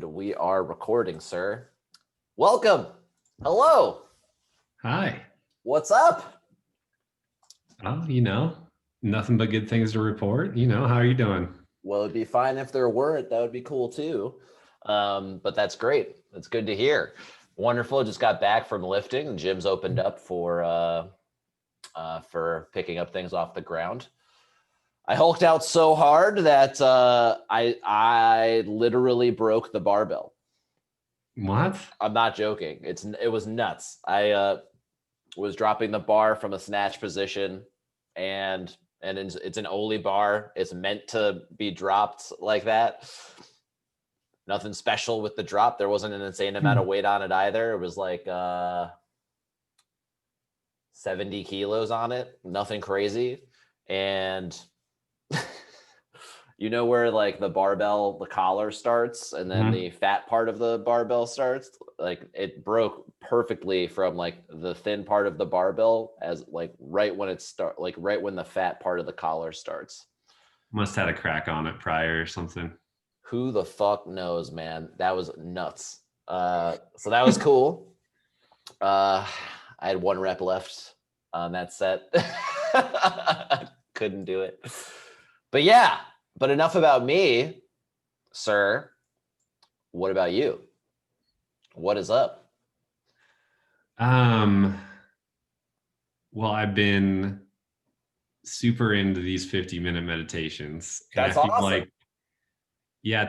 And we are recording, sir. Welcome. Hello. Hi. What's up? Oh, nothing but good things to report. How are you doing? Well, it'd be fine if there weren't. That would be cool too. But that's great. That's good to hear. Wonderful. Just got back from lifting. The gym's opened up for picking up things off the ground. I hulked out so hard that I literally broke the barbell. What? I'm not joking. It was nuts. I was dropping the bar from a snatch position, and it's an Oli bar. It's meant to be dropped like that. Nothing special with the drop. There wasn't an insane amount of weight on it either. It was like 70 kilos on it. Nothing crazy. And you know where like the barbell, the collar starts and then the fat part of the barbell starts? Like it broke perfectly from like the thin part of the barbell as like right when the fat part of the collar starts. Must have had a crack on it prior or something. Who the fuck knows, man? That was nuts. So that was cool. I had one rep left on that set. Couldn't do it. But yeah. But enough about me, sir. What about you? What is up? Well, I've been super into these 50-minute meditations. And That's I feel awesome. like, yeah,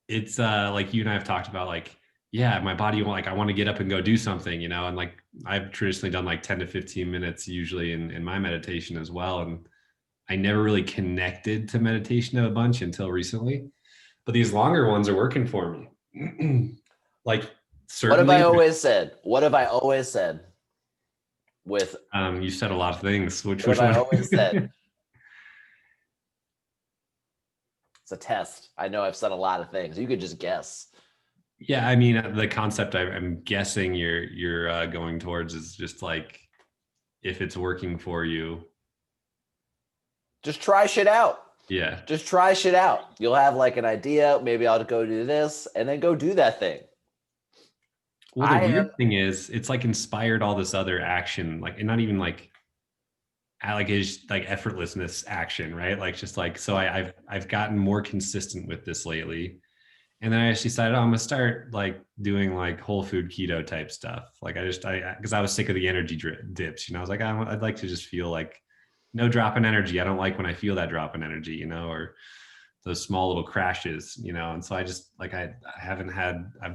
it's like you and I have talked about, like, yeah, my body, like, I want to get up and go do something, and like I've traditionally done like 10 to 15 minutes usually in my meditation as well. And I never really connected to meditation a bunch until recently, but these longer ones are working for me. Like, What have I certainly, always said? What have I always said? you said a lot of things. Which What have I one? always said? It's a test. I know I've said a lot of things. You could just guess. Yeah, I mean, the concept I'm guessing you're going towards is just like, if it's working for you, Just try shit out. yeah. Just try shit out. You'll have like an idea. Maybe I'll go do this and then go do that thing. Well, the weird thing is, it's like inspired all this other action, like, and not even like it's like effortlessness action, right? Like, just like, so I've gotten more consistent with this lately. And then I just decided, I'm gonna start like doing like whole food keto type stuff. Like, because I was sick of the energy dips, I was like, I'd like to just feel like no drop in energy. I don't like when I feel that drop in energy, or those small little crashes, and so I just like, I've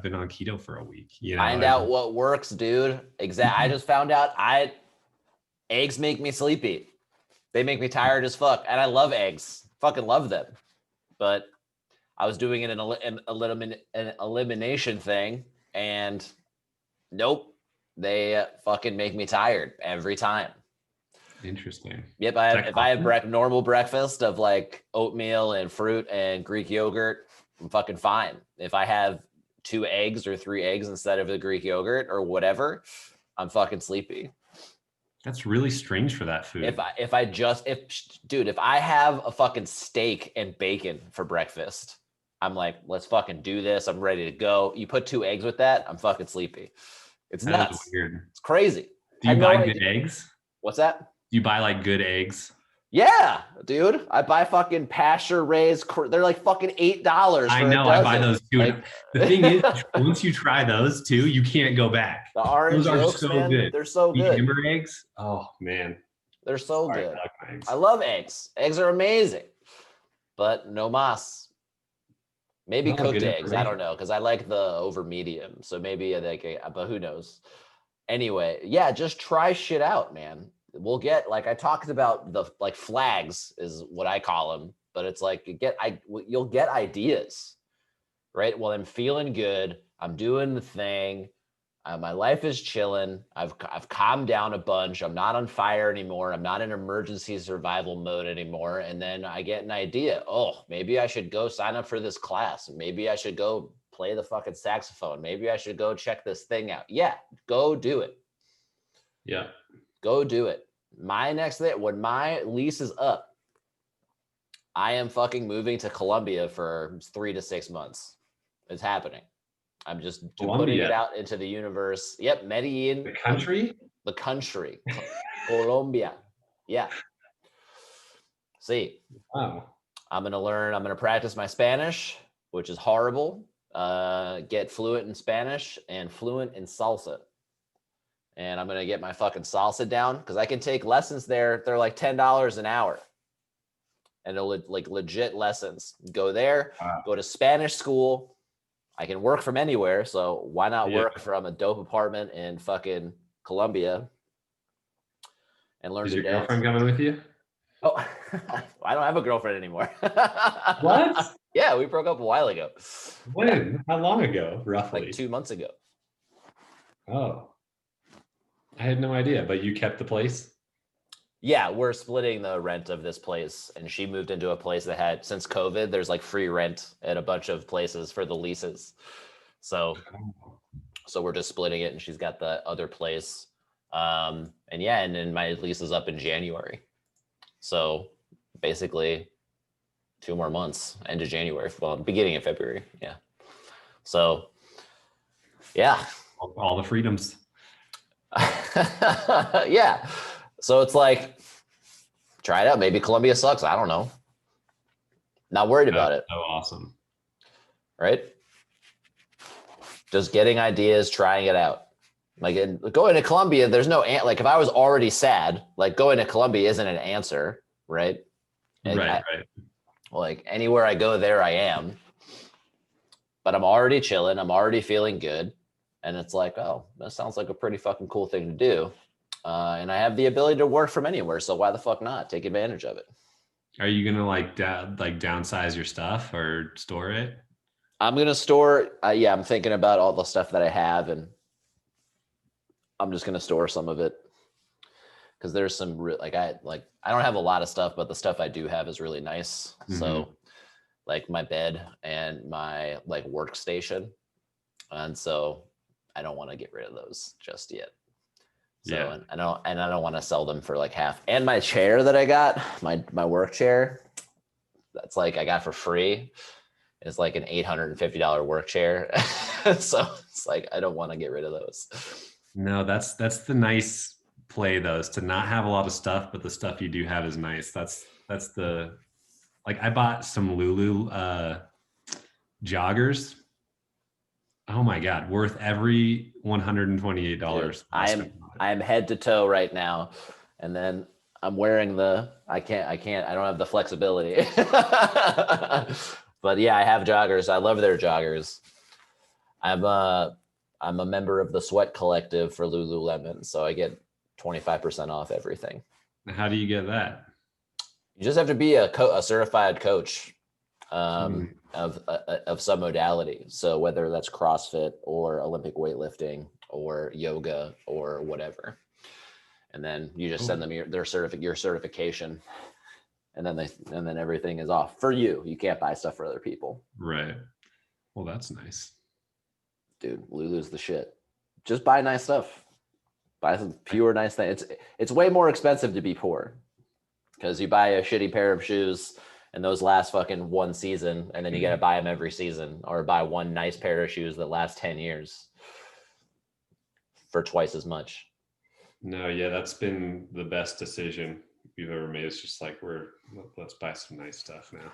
been on keto for a week, Find out what works, dude. Exactly. I just found out eggs make me sleepy. They make me tired as fuck. And I love eggs. Fucking love them. But I was doing it in an elimination thing, and nope, they fucking make me tired every time. Interesting. Yep, if I have normal breakfast of like oatmeal and fruit and Greek yogurt, I'm fucking fine. If I have 2 eggs or 3 eggs instead of the Greek yogurt or whatever, I'm fucking sleepy. That's really strange for that food. If I have a fucking steak and bacon for breakfast, I'm like, let's fucking do this. I'm ready to go. You put 2 eggs with that, I'm fucking sleepy. It's nuts. That is weird. It's crazy. Do you buy good eggs? What's that? Do you buy like good eggs? Yeah, dude. I buy fucking pasture raised. They're like fucking $8. I know. I buy those too. Like, the thing is, once you try those too, you can't go back. The orange those yolks, are so man, good. They're so good. Amber eggs. Oh man, they're so good. I love eggs. Eggs are amazing, but no mas. Maybe cooked eggs. I don't know, because I like the over medium. So maybe but who knows? Anyway, yeah, just try shit out, man. We'll get, like I talked about, the like flags is what I call them, but it's like you'll get ideas, right? Well, I'm feeling good. I'm doing the thing. My life is chilling. I've calmed down a bunch. I'm not on fire anymore. I'm not in emergency survival mode anymore. And then I get an idea. Oh, maybe I should go sign up for this class. Maybe I should go play the fucking saxophone. Maybe I should go check this thing out. Yeah, go do it. Yeah. Go do it. My next thing, when my lease is up, I am fucking moving to Colombia for 3 to 6 months. It's happening. I'm just Colombia. putting it out into the universe. Yep, Medellin. The country? The country. Colombia. Yeah. See. Wow. I'm going to practice my Spanish, which is horrible. Get fluent in Spanish and fluent in salsa. And I'm going to get my fucking salsa down because I can take lessons there. They're like $10 an hour. And they're like legit lessons. Go there, go to Spanish school. I can work from anywhere. So why not work from a dope apartment in fucking Colombia and learn to dance? Is your girlfriend coming with you? Oh, I don't have a girlfriend anymore. What? Yeah, we broke up a while ago. When? How long ago, roughly? Like 2 months ago. Oh. I had no idea, but you kept the place? Yeah, we're splitting the rent of this place, and she moved into a place that had, since COVID, there's like free rent at a bunch of places for the leases. So we're just splitting it, and she's got the other place. And then my lease is up in January. So basically 2 more months, end of January, well, beginning of February. Yeah. So yeah. All the freedoms. Yeah. So it's like, try it out. Maybe Colombia sucks. I don't know. Not worried about it. So awesome. Right? Just getting ideas, trying it out. Like going to Colombia, there's no, like if I was already sad, like going to Colombia isn't an answer, right? Right. Like anywhere I go, there I am. But I'm already chilling. I'm already feeling good. And it's like, oh, that sounds like a pretty fucking cool thing to do. And I have the ability to work from anywhere. So why the fuck not? Take advantage of it. Are you going to like downsize your stuff or store it? I'm going to store. I'm thinking about all the stuff that I have, and I'm just going to store some of it. Because there's some I don't have a lot of stuff, but the stuff I do have is really nice. Mm-hmm. So like my bed and my like workstation. And so I don't want to get rid of those just yet. So yeah. and I don't want to sell them for like half. And my chair that I got, my work chair, that's like I got for free. It's like an $850 work chair. So it's like I don't want to get rid of those. No, that's the nice play though, is to not have a lot of stuff, but the stuff you do have is nice. That's the, like I bought some Lulu joggers. Oh my God, worth every $128. Dude, I am head to toe right now. And then I'm wearing I don't have the flexibility. But yeah, I have joggers. I love their joggers. I'm a member of the Sweat Collective for Lululemon, so I get 25% off everything. How do you get that? You just have to be a certified coach of some modality. So whether that's CrossFit or Olympic weightlifting or yoga or whatever, and then you just send them your certification, and then everything is off for you. You can't buy stuff for other people. Right. Well, that's nice. Dude, Lulu's the shit. Just buy nice stuff. Buy some pure nice things. It's way more expensive to be poor because you buy a shitty pair of shoes and those last fucking one season, and then you got to buy them every season, or buy one nice pair of shoes that last 10 years for twice as much. No, yeah, that's been the best decision we've ever made. It's just like let's buy some nice stuff now.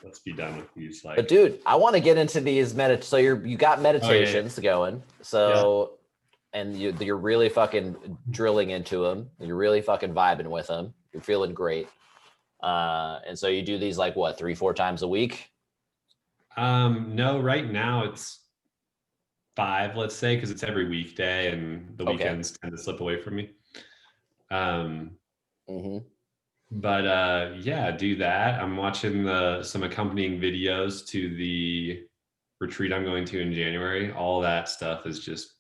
Let's be done with these. Like, but dude, I want to get into these so you got meditations going. So and you're really fucking drilling into them. You're really fucking vibing with them. You're feeling great. And so you do these like what, 3-4 times a week? No, right now it's 5, let's say, because it's every weekday and the weekends tend to slip away from me. But yeah, do that. I'm watching some accompanying videos to the retreat I'm going to in January. All that stuff is just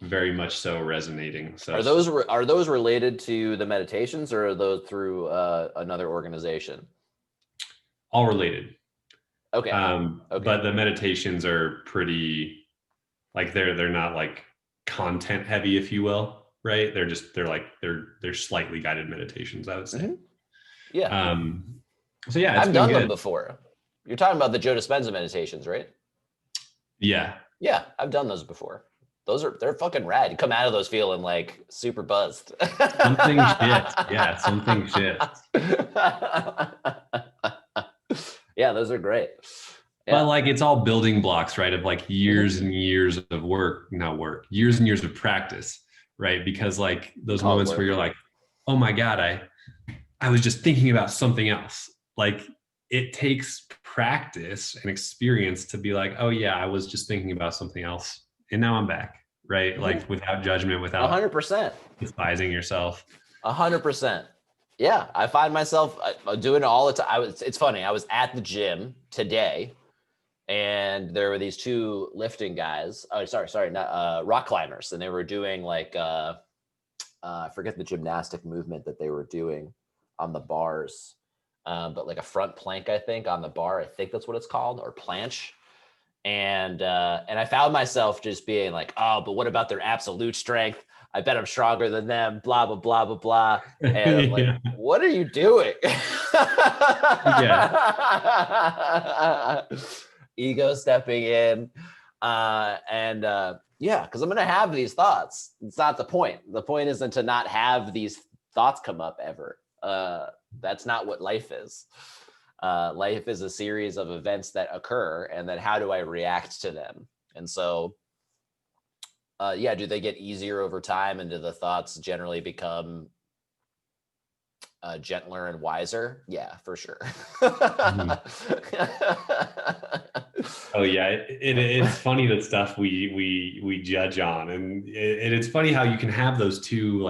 very much so resonating. So are those related to the meditations, or are those through another organization? All related. Okay. But the meditations are pretty, like they're not like content heavy, if you will, right? They're slightly guided meditations, I would say. Yeah. So yeah, I've done them before. You're talking about the Joe Dispenza meditations, right? Yeah. Yeah, I've done those before. They're fucking rad. You come out of those feeling like super buzzed. Something shifts. Yeah, something shifts. Yeah, those are great. Yeah. But like it's all building blocks, right? Of like years and years of work, not work, years and years of practice, right? Because like those Call it moments work. where you're like, oh my God, I was just thinking about something else. Like it takes practice and experience to be like, oh yeah, I was just thinking about something else. And now I'm back, right? Like without judgment, without 100%. despising yourself. 100%. Yeah, I find myself doing it all the time. It's funny. I was at the gym today, and there were these two lifting guys. Oh, sorry, not rock climbers, and they were doing like I forget the gymnastic movement that they were doing on the bars, but like a front plank, I think, on the bar. I think that's what it's called, or planche. And I found myself just being like, oh, but what about their absolute strength? I bet I'm stronger than them, blah, blah, blah, blah, blah. And I'm like, Yeah. what are you doing? Yeah. Ego stepping in. Yeah, because I'm going to have these thoughts. It's not the point. The point isn't to not have these thoughts come up ever. That's not what life is. Life is a series of events that occur, and then how do I react to them? And so, yeah, do they get easier over time, and do the thoughts generally become gentler and wiser? Yeah, for sure. Oh yeah, it's funny the stuff we judge on, and it's funny how you can have those two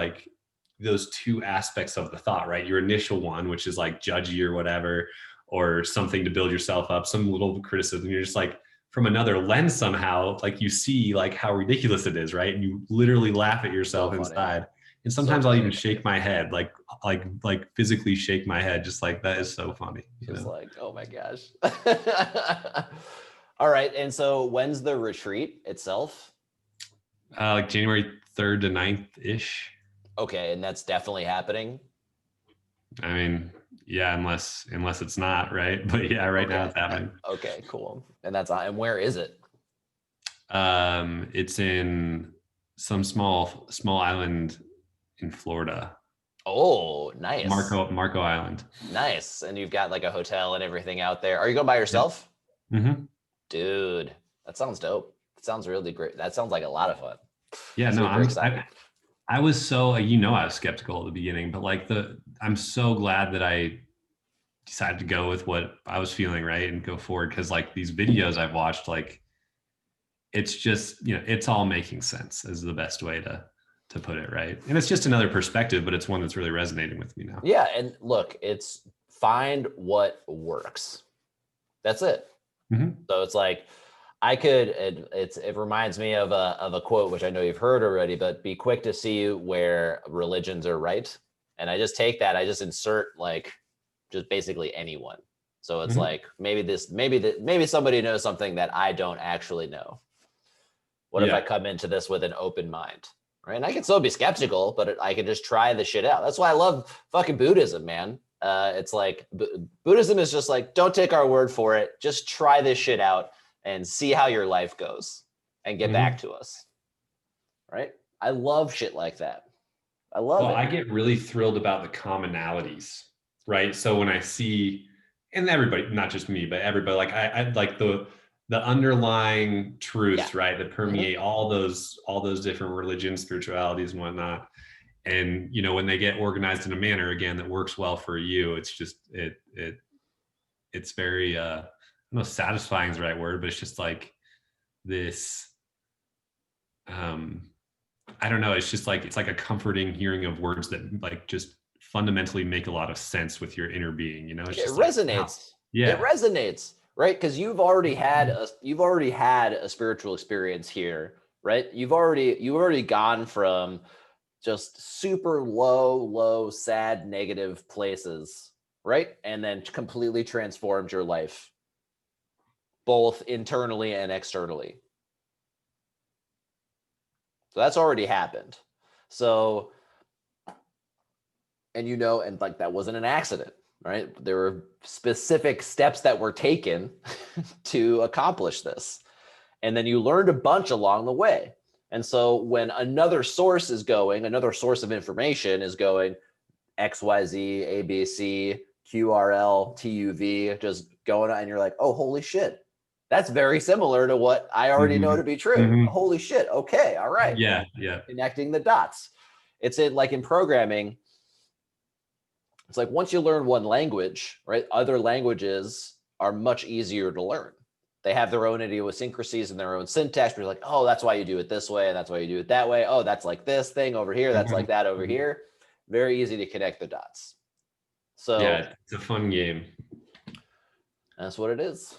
aspects of the thought, right? Your initial one, which is like judgy or whatever, or something to build yourself up, some little criticism. You're just like from another lens somehow, like you see like how ridiculous it is, right? And you literally laugh at yourself inside. And sometimes I'll even shake my head, like physically shake my head, just like that is so funny. Just like, oh my gosh. All right. And so when's the retreat itself? Like January 3rd to 9th ish. Okay. And that's definitely happening. I mean, yeah, unless it's not, right? But yeah, right now it's happening. Okay, cool. And where is it? It's in some small island in Florida. Oh, nice. Marco Island. Nice. And you've got like a hotel and everything out there. Are you going by yourself? Mm-hmm. Dude, that sounds dope. It sounds really great. That sounds like a lot of fun. Yeah, no, I was so, I was skeptical at the beginning, but like I'm so glad that I decided to go with what I was feeling, right, and go forward, because like these videos I've watched, like it's just, it's all making sense is the best way to put it, right? And it's just another perspective, but it's one that's really resonating with me now. Yeah, and look, it's find what works. That's it. Mm-hmm. So it's like it reminds me of a quote, which I know you've heard already, but be quick to see where religions are right. And I just take that, I just insert like just basically anyone. So it's like, maybe somebody knows something that I don't actually know. What if I come into this with an open mind, right? And I can still be skeptical, but I can just try the shit out. That's why I love fucking Buddhism, man. It's like Buddhism is just like, don't take our word for it. Just try this shit out and see how your life goes and get back to us. Right? I love shit like that. I love it. I get really thrilled about the commonalities, right? So when I see, and everybody, not just me, but everybody, like I like the underlying truths, right, that permeate all those different religions, spiritualities, and whatnot. And when they get organized in a manner again that works well for you, it's just it's very I don't know, satisfying is the right word, but it's just like this I don't know, it's just like it's like a comforting hearing of words that like just fundamentally make a lot of sense with your inner being. It's just resonates. Like, wow. Yeah, it resonates, right? Because you've already had a spiritual experience here, right? You've already gone from just super low, sad, negative places, right? And then completely transformed your life, both internally and externally. So that's already happened. So, and like that wasn't an accident, right? There were specific steps that were taken to accomplish this. And then you learned a bunch along the way. And so when another source is going, another source of information is going XYZ, ABC, QRL, TUV, just going on, and you're like, oh, holy shit. That's very similar to what I already know to be true. Holy shit. Okay. All right. Yeah. Connecting the dots. It's like in programming. It's like once you learn one language, right? Other languages are much easier to learn. They have their own idiosyncrasies and their own syntax. But you're like, oh, that's why you do it this way, and that's why you do it that way. Oh, that's like this thing over here. That's like that over here. Very easy to connect the dots. So yeah, it's a fun game. That's what it is.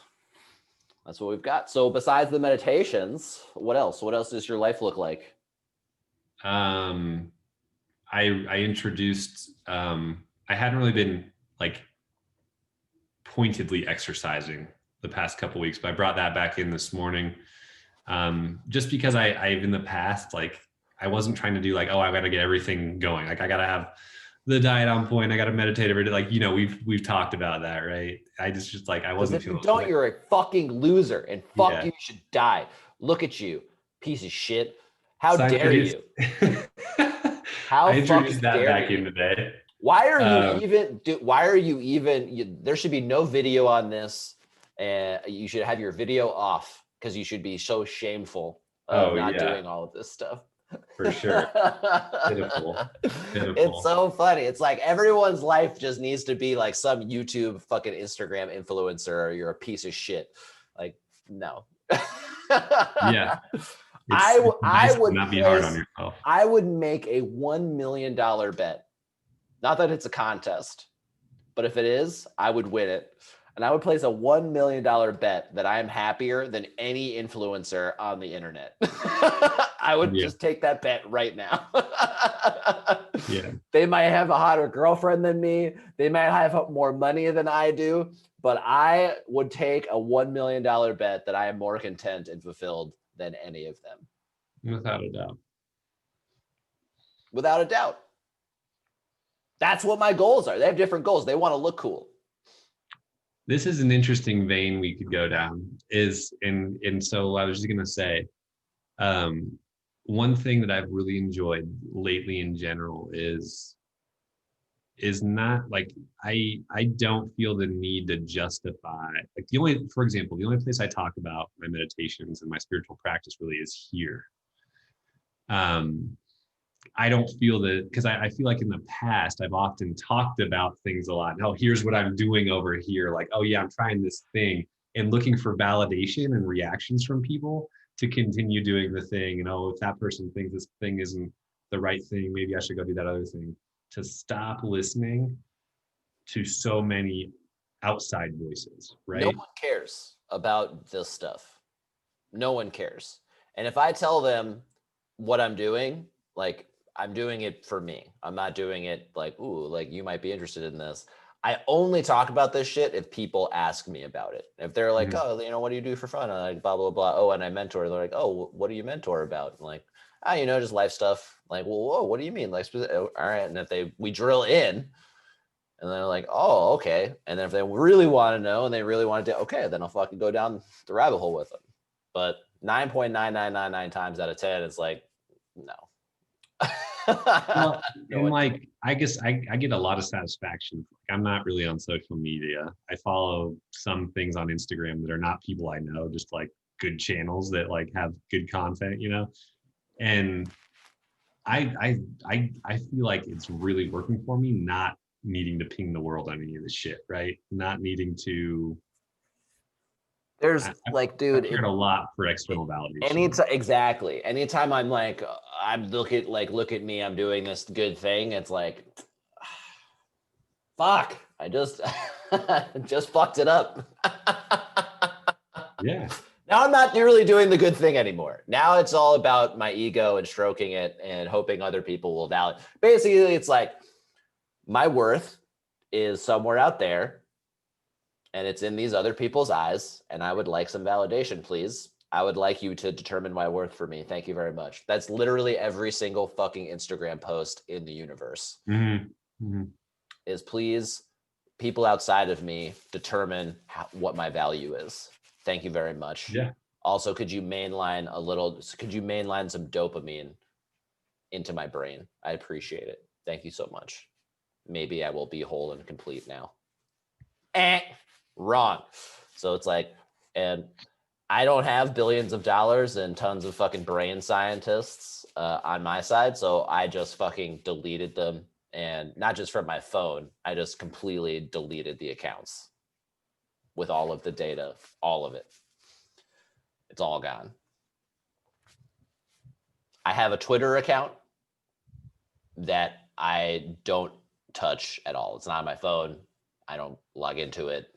That's what we've got. So besides the meditations, what else? What else does your life look like? I introduced, I hadn't really been like pointedly exercising the past couple of weeks, but I brought that back in this morning. Just because I've in the past, like I wasn't trying to do like, oh, I got to get everything going. Like I got to have the diet on point. I got to meditate every day. Like, you know, we've talked about that, right? I just like, I wasn't feeling. If you don't, you're a fucking loser, and fuck you should die. Look at you, piece of shit. How dare you? How I introduced that back in today. Why are you even? There should be no video on this, and you should have your video off because you should be so shameful of not doing all of this stuff. For sure. Pitiful. It's so funny. It's like everyone's life just needs to be like some YouTube fucking Instagram influencer, or you're a piece of shit. Like, no. Yeah. I would not be hard on yourself. I would make a $1 million bet. Not that it's a contest, but if it is, I would win it. And I would place a $1 million bet that I am happier than any influencer on the internet. I would just take that bet right now. Yeah. They might have a hotter girlfriend than me. They might have more money than I do, but I would take a $1 million bet that I am more content and fulfilled than any of them. Without a doubt. Without a doubt. That's what my goals are. They have different goals. They want to look cool. This is an interesting vein we could go down. And so I was just gonna say, one thing that I've really enjoyed lately in general is not like I don't feel the need to justify, like for example, the only place I talk about my meditations and my spiritual practice really is here. I don't feel that, because I feel like in the past, I've often talked about things a lot. Oh, here's what I'm doing over here. Like, oh yeah, I'm trying this thing, and looking for validation and reactions from people to continue doing the thing. And oh, if that person thinks this thing isn't the right thing, maybe I should go do that other thing. To stop listening to so many outside voices, right? No one cares about this stuff. No one cares. And if I tell them what I'm doing, like, I'm doing it for me. I'm not doing it like, ooh, like you might be interested in this. I only talk about this shit if people ask me about it. If they're like, oh, you know, what do you do for fun? I'm like, blah, blah, blah. Oh, and I mentor. They're like, oh, what do you mentor about? I'm like, you know, just life stuff. Like, well, whoa, what do you mean? Like, all right. And if we drill in, and they're like, oh, okay. And then if they really want to know and they really want to do, okay, then I'll fucking go down the rabbit hole with them. But 9.9999 times out of 10, it's like, no. Well, and like, I guess I get a lot of satisfaction. I'm not really on social media. I follow some things on Instagram that are not people I know, just like good channels that like have good content, you know? And I feel like it's really working for me, not needing to ping the world on any of this shit, right? Not needing to. There's like, dude, I cared a lot for external validation. Exactly. Anytime I'm like, look at me, I'm doing this good thing. It's like, fuck, I just fucked it up. Yeah. Now I'm not really doing the good thing anymore. Now it's all about my ego and stroking it and hoping other people will validate. Basically, it's like my worth is somewhere out there and it's in these other people's eyes. And I would like some validation, please. I would like you to determine my worth for me. Thank you very much. That's literally every single fucking Instagram post in the universe. Is please, people outside of me determine what my value is. Thank you very much. Yeah. Also, could you mainline some dopamine into my brain? I appreciate it. Thank you so much. Maybe I will be whole and complete now. Wrong. So it's like, and I don't have billions of dollars and tons of fucking brain scientists on my side. So I just fucking deleted them, and not just from my phone. I just completely deleted the accounts with all of the data, all of it. It's all gone. I have a Twitter account that I don't touch at all. It's not on my phone. I don't log into it.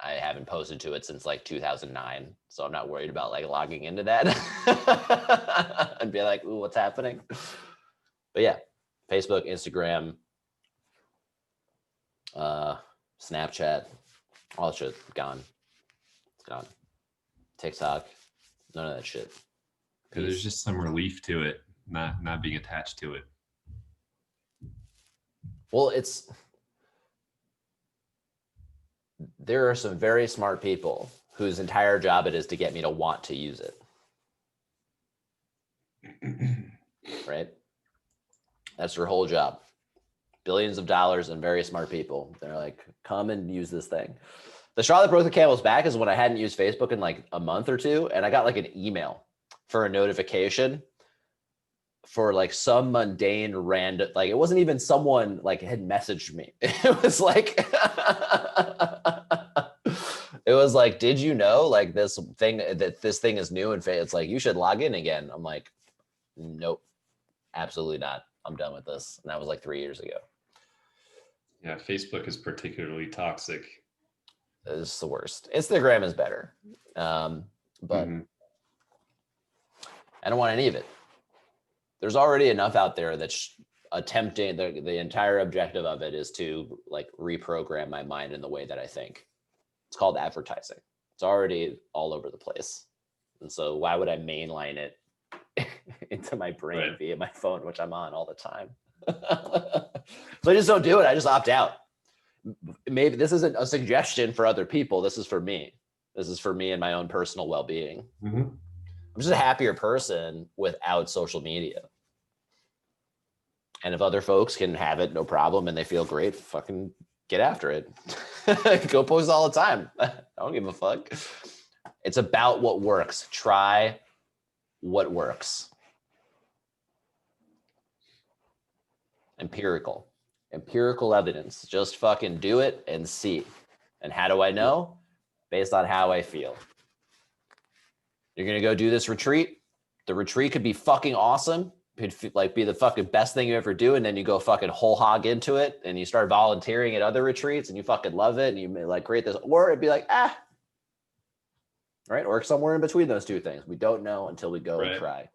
I haven't posted to it since like 2009. So I'm not worried about like logging into that and be like, ooh, what's happening? But yeah, Facebook, Instagram, Snapchat, all that shit gone. It's gone. TikTok, none of that shit. There's just some relief to it, not being attached to it. Well, there are some very smart people whose entire job it is to get me to want to use it. Right? That's their whole job. Billions of dollars and very smart people. They're like, come and use this thing. The straw that broke the camel's back is when I hadn't used Facebook in like a month or two, and I got like an email for a notification for like some mundane random, like it wasn't even someone like had messaged me. It was like, it was like, did you know like this thing is new and it's like, you should log in again. I'm like, nope, absolutely not. I'm done with this. And that was like 3 years ago. Yeah, Facebook is particularly toxic. It's the worst. Instagram is better. But I don't want any of it. There's already enough out there that's attempting, the entire objective of it is to like reprogram my mind in the way that I think. It's called advertising. It's already all over the place. And so why would I mainline it into my brain via my phone, which I'm on all the time? So I just don't do it. I just opt out. Maybe this isn't a suggestion for other people. This is for me. This is for me and my own personal well-being. I'm just a happier person without social media. And if other folks can have it, no problem, and they feel great, fucking get after it. Go post all the time. I don't give a fuck. It's about what works. Try what works. Empirical evidence. Just fucking do it and see. And how do I know? Based on how I feel. You're gonna go do this retreat. The retreat could be fucking awesome. Could like be the fucking best thing you ever do, and then you go fucking whole hog into it, and you start volunteering at other retreats, and you fucking love it, and you may like create this, or it'd be like right, or somewhere in between those two things. We don't know until we go and try.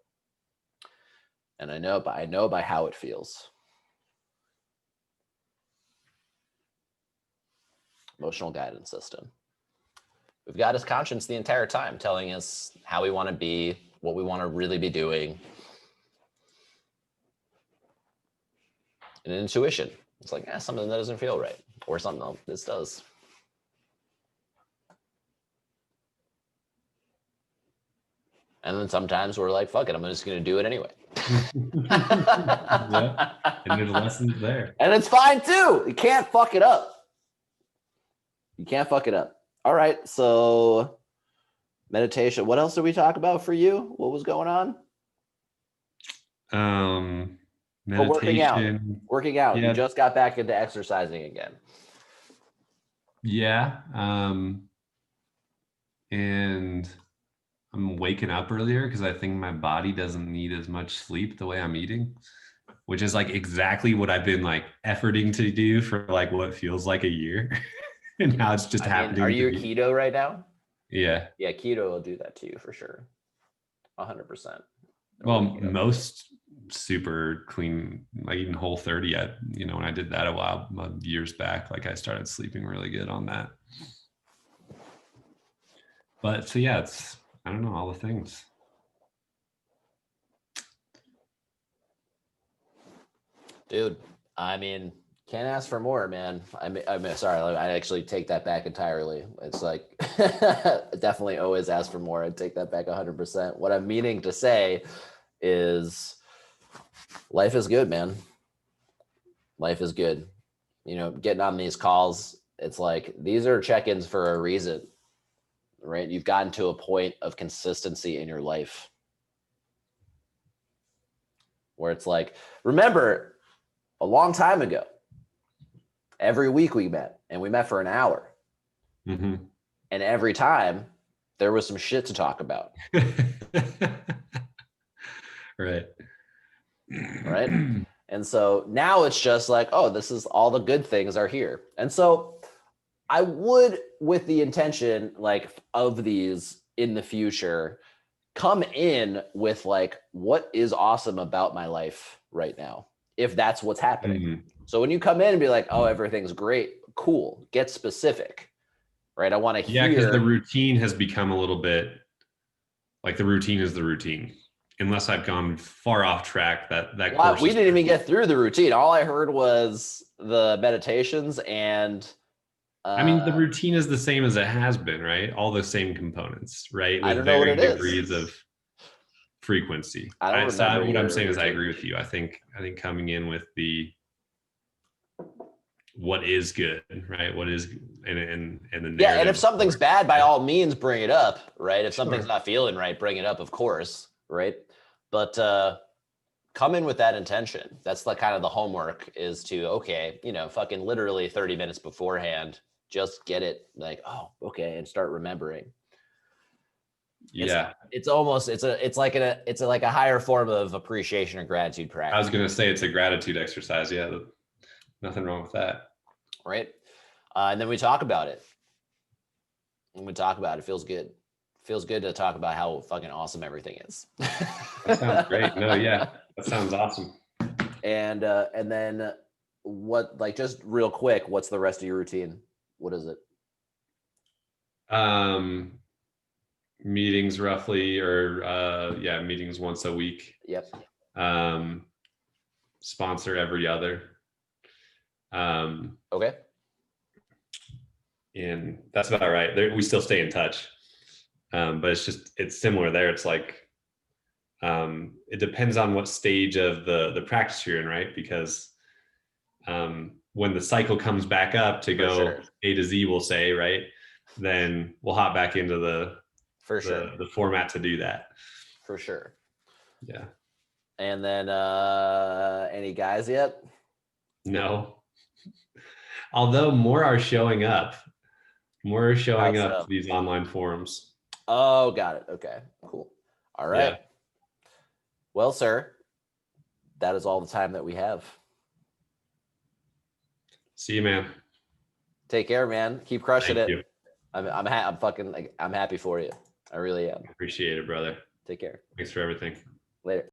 And I know by how it feels. Emotional guidance system. We've got his conscience the entire time telling us how we want to be, what we want to really be doing. And intuition. It's like, something that doesn't feel right. Or something else, this does. And then sometimes we're like, fuck it, I'm just going to do it anyway. Yeah. And there's lessons there. And it's fine too. You can't fuck it up. You can't fuck it up. All right. So meditation. What else did we talk about for you? What was going on? Meditation. Working out. Yeah. You just got back into exercising again. Yeah. And I'm waking up earlier because I think my body doesn't need as much sleep the way I'm eating, which is like exactly what I've been like efforting to do for like what feels like a year. And now it's just happening. Are you keto right now? Yeah. Yeah, keto will do that to you for sure. 100%. Well, most super clean, like even Whole30, when I did that a while years back, like I started sleeping really good on that. But so yeah, it's, I don't know, all the things. Dude, I mean, Can't ask for more, man. I'm sorry. I actually take that back entirely. It's like definitely always ask for more. I take that back 100%. What I'm meaning to say is life is good, man. Life is good. You know, getting on these calls, it's like these are check-ins for a reason, right? You've gotten to a point of consistency in your life where it's like, remember a long time ago, every week we met, and we met for an hour. Mm-hmm. And every time there was some shit to talk about. Right. Right. And so now it's just like, oh, this is all the good things are here. And so I would, with the intention like of these in the future, come in with like, what is awesome about my life right now, if that's what's happening. Mm-hmm. So when you come in and be like, oh, everything's great, cool, get specific, right? I want to hear. Yeah, because the routine has become a little bit like the routine is the routine. Unless I've gone far off track, that course. We didn't even get through the routine. All I heard was the meditations and. I mean, the routine is the same as it has been, right? All the same components, right? With varying degrees of frequency. I don't remember. What I'm saying is I agree with you. I think coming in with the what is good, right? What is and the yeah, and if something's bad, by all means, bring it up, right? If something's not feeling right, bring it up, of course, right? But come in with that intention. That's like kind of the homework is to, okay, you know, fucking literally 30 minutes beforehand, just get it like, oh, okay, and start remembering. Yeah, it's like a higher form of appreciation or gratitude practice. I was gonna say it's a gratitude exercise. Yeah, nothing wrong with that. Right, and then we talk about it. It feels good. Feels good to talk about how fucking awesome everything is. That sounds great. No, yeah, that sounds awesome. And then what? Like, just real quick, what's the rest of your routine? What is it? Meetings roughly, or meetings once a week. Yep. Sponsor every other. Okay. And that's about right. We still stay in touch, but it's similar there. It's like it depends on what stage of the practice you're in, right? Because when the cycle comes back up to go A to Z, we'll say, right, then we'll hop back into the format to do that. For sure. Yeah. And then any guys yet? No. Although more are showing up. More are showing up to these online forums. Oh, got it. Okay, cool. All right. Yeah. Well, sir, that is all the time that we have. See you, man. Take care, man. Keep crushing it. You. I'm happy for you. I really am. Appreciate it, brother. Take care. Thanks for everything. Later.